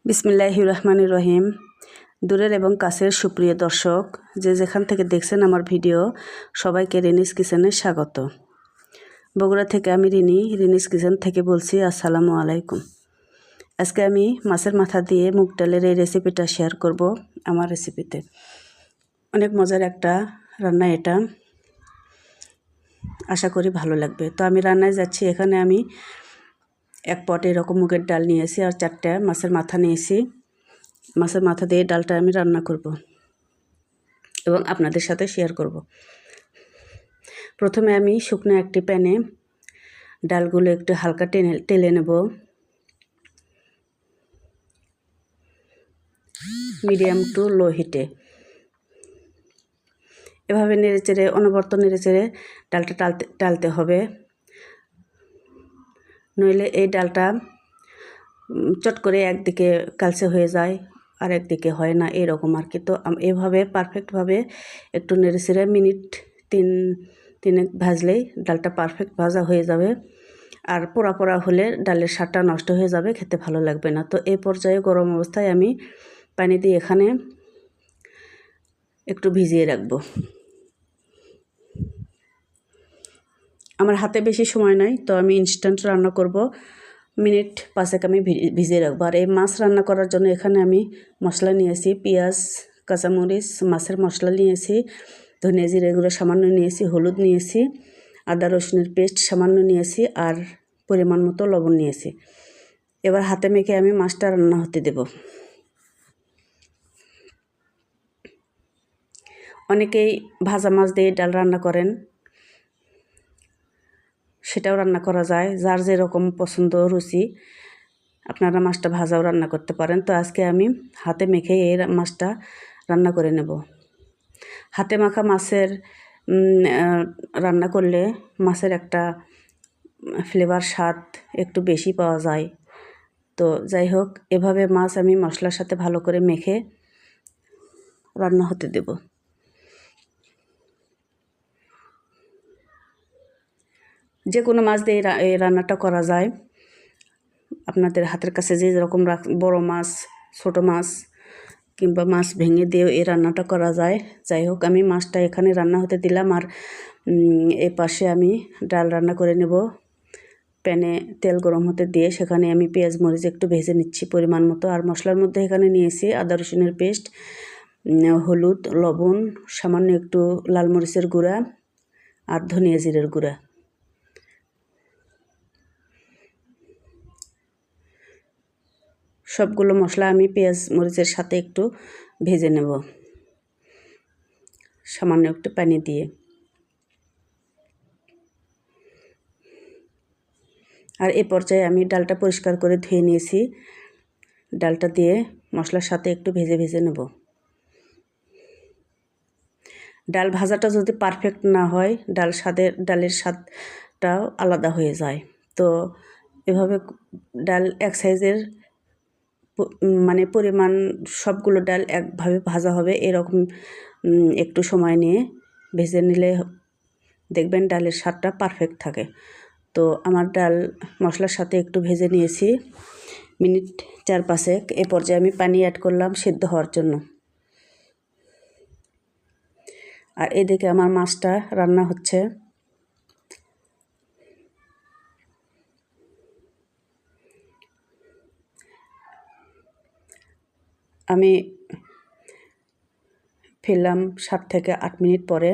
বিসমিল্লাহির রহমানির রহিম। দূরের এবং কাছের সুপ্রিয় দর্শক, যে যেখান থেকে দেখছেন আমার ভিডিও, সবাইকে রিনিস কিচেনে স্বাগত। বগুড়া থেকে আমি রিনিস কিচেন থেকে বলছি। আসসালামু আলাইকুম। আজকে আমি মাছের মাথা দিয়ে মুগ ডালের এই রেসিপিটা শেয়ার করব। আমার রেসিপিতে অনেক মজার একটা রান্না, এটা আশা করি ভালো লাগবে। তো আমি রান্নায় যাচ্ছি। এখানে আমি এক পট এরকম মুগের ডাল নিয়েছি আর 4টা মাছের মাথা নিয়েছি। মাছের মাথা দিয়ে ডালটা আমি রান্না করব এবং আপনাদের সাথে শেয়ার করব। প্রথমে আমি শুকনো একটি প্যানে ডালগুলো একটু হালকা টেলে নেব। মিডিয়াম টু লো হিটে এভাবে নেড়েচেড়ে, অনবরত নেড়েচেড়ে ডালটা টালতে হবে, নইলে এই ডালটা চট করে একদিকে কালচে হয়ে যায় আর একদিকে হয় না, এরকম আর কি। তো এভাবে পারফেক্টভাবে একটু নেড়েচেড়ে মিনিট তিনেক ভাজলেই ডালটা পারফেক্ট ভাজা হয়ে যাবে। আর পোড়া পোড়া হলে ডালের স্বাদটা নষ্ট হয়ে যাবে, খেতে ভালো লাগবে না। তো এই পর্যায়ে গরম অবস্থায় আমি পানি দিয়ে এখানে একটু ভিজিয়ে রাখবো। আমার হাতে বেশি সময় নাই, তো আমি ইনস্ট্যান্ট রান্না করব। মিনিট 5 আমি ভিজিয়ে রাখবো। আর এই মাছ রান্না করার জন্য এখানে আমি মশলা নিয়েছি, পেঁয়াজ, কাঁচামরিচ, মাছের মশলা নিয়েছি, ধনিয়া জিরে গুঁড়ো সামান্য নিয়েছি, হলুদ নিয়েছি, আদা রসুনের পেস্ট সামান্য নিয়েছি আর পরিমাণ মতো লবণ নিয়েছি। এবার হাতে মেখে আমি মাছটা রান্না হতে দেব। অনেকেই ভাজা মাছ দিয়ে ডাল রান্না করেন, সেটাও রান্না করা যায়, যার যেরকম পছন্দ রুচি। আপনারা মাছটা ভাজাও রান্না করতে পারেন। তো আজকে আমি হাতে মেখে এই মাছটা রান্না করে নেব। হাতে মাখা মাছের রান্না করলে মাছের একটা ফ্লেভার, স্বাদ একটু বেশি পাওয়া যায়। তো যাই হোক, এভাবে মাছ আমি মশলার সাথে ভালো করে মেখে রান্না হতে দেব। যে কোনো মাছ দিয়ে এই রান্নাটা করা যায়। আপনাদের হাতের কাছে যে যেরকম বড় মাছ, ছোট মাছ কিংবা মাছ ভেঙে দিয়েও এই রান্নাটা করা যায়। যাই হোক, আমি মাছটা এখানে রান্না হতে দিলাম আর এই পাশে আমি ডাল রান্না করে নেব। প্যানে তেল গরম হতে দিয়ে সেখানে আমি পেঁয়াজ মরিচ একটু ভেজে নিচ্ছি পরিমাণ মতো। আর মশলার মধ্যে এখানে নিয়েছি আদা রসুনের পেস্ট, হলুদ, লবণ, সামান্য একটু লাল মরিচের গুঁড়া আর ধনিয়া জিরের গুঁড়া। সবগুলো মশলা আমি পেঁয়াজ মরিচের সাথে একটু ভেজে নেব সামান্য একটু পানি দিয়ে। আর এ পর্যায়ে আমি ডালটা পরিষ্কার করে ধুয়ে নিয়েছি। ডালটা দিয়ে মশলার সাথে একটু ভেজে ভেজে নেব। ডাল ভাজাটা যদি পারফেক্ট না হয়, ডালের স্বাদটাও আলাদা হয়ে যায়। তো এভাবে ডাল এক সাইজের মানে পরিমাণ, সবগুলো ডাল একভাবে ভাজা হবে এরকম একটু সময় নিয়ে ভেজে নিলে দেখবেন ডালের স্বাদটা পারফেক্ট থাকে। তো আমার ডাল মশলার সাথে একটু ভেজে নিয়েছি মিনিট 4-5। এ পর্যায়ে আমি পানি অ্যাড করলাম সেদ্ধ হওয়ার জন্য। আর এদিকে আমার মাছটা রান্না হচ্ছে। আমি ফিরলাম 7 থেকে 8 মিনিট পরে।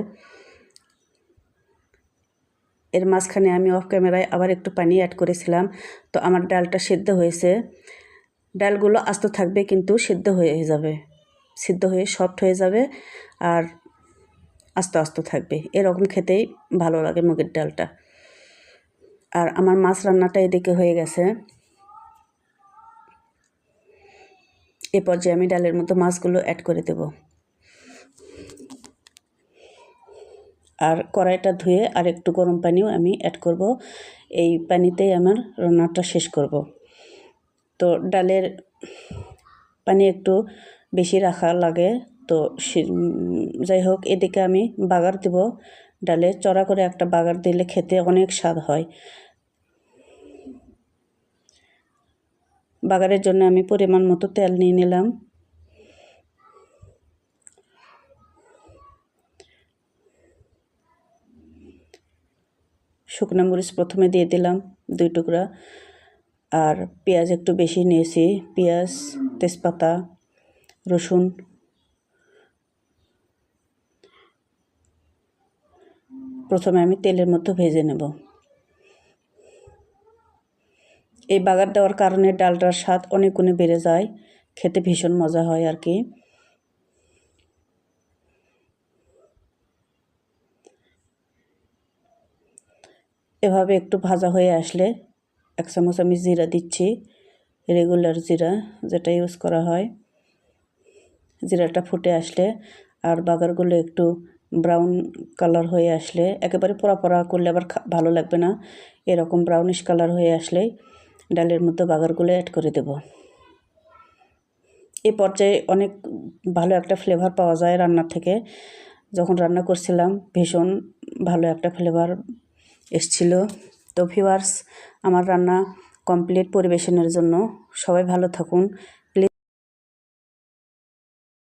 এর মাঝখানে আমি অফ ক্যামেরায় আবার একটু পানি অ্যাড করেছিলাম। তো আমার ডালটা সেদ্ধ হয়েছে। ডালগুলো আস্ত থাকবে কিন্তু সিদ্ধ হয়ে যাবে, সিদ্ধ হয়ে সফট হয়ে যাবে আর আস্ত আস্ত থাকবে, এরকম খেতেই ভালো লাগে মুগের ডালটা। আর আমার মাছ রান্নাটা এদিকে হয়ে গেছে। এ পর্যায়ে আমি ডালের মতো মাছগুলো অ্যাড করে দেব। আর কড়াইটা ধুয়ে আর একটু গরম পানিও আমি অ্যাড করব। এই পানিতেই আমার রান্নাটা শেষ করব। তো ডালের পানি একটু বেশি রাখা লাগে। তো যাই হোক, এদিকে আমি বাগার দেব। ডালে চড়া করে একটা বাগার দিলে খেতে অনেক স্বাদ হয়। বাগারের জন্য আমি পরিমাণ মতো তেল নিয়ে নিলাম। শুকনো মরিচ প্রথমে দিয়ে দিলাম 2 টুকরা, আর পেঁয়াজ একটু বেশি নিয়েছি। পেঁয়াজ, তেজপাতা, রসুন প্রথমে আমি তেলের মধ্যে ভেজে নেব। এই বাগার দেওয়ার কারণে ডালটার স্বাদ অনেক গুণে বেড়ে যায়, খেতে ভীষণ মজা হয় আর কি। এভাবে একটু ভাজা হয়ে আসলে 1 চামচ আমি জিরা দিচ্ছি, রেগুলার জিরা যেটা ইউজ করা হয়। জিরাটা ফুটে আসলে আর বাগারগুলো একটু ব্রাউন কালার হয়ে আসলে, একেবারে পোড়া পোড়া করলে আবার ভালো লাগবে না, এরকম ব্রাউনিশ কালার হয়ে আসলে ডালের মধ্যে বাগারগুলো অ্যাড করে দেব। এই পর্যায়ে অনেক ভালো একটা ফ্লেভার পাওয়া যায় রান্নার থেকে। যখন রান্না করছিলাম ভীষণ ভালো একটা ফ্লেভার এসছিল। তো ভিউয়ার্স, আমার রান্না কমপ্লিট পরিবেশনের জন্য। সবাই ভালো থাকুন।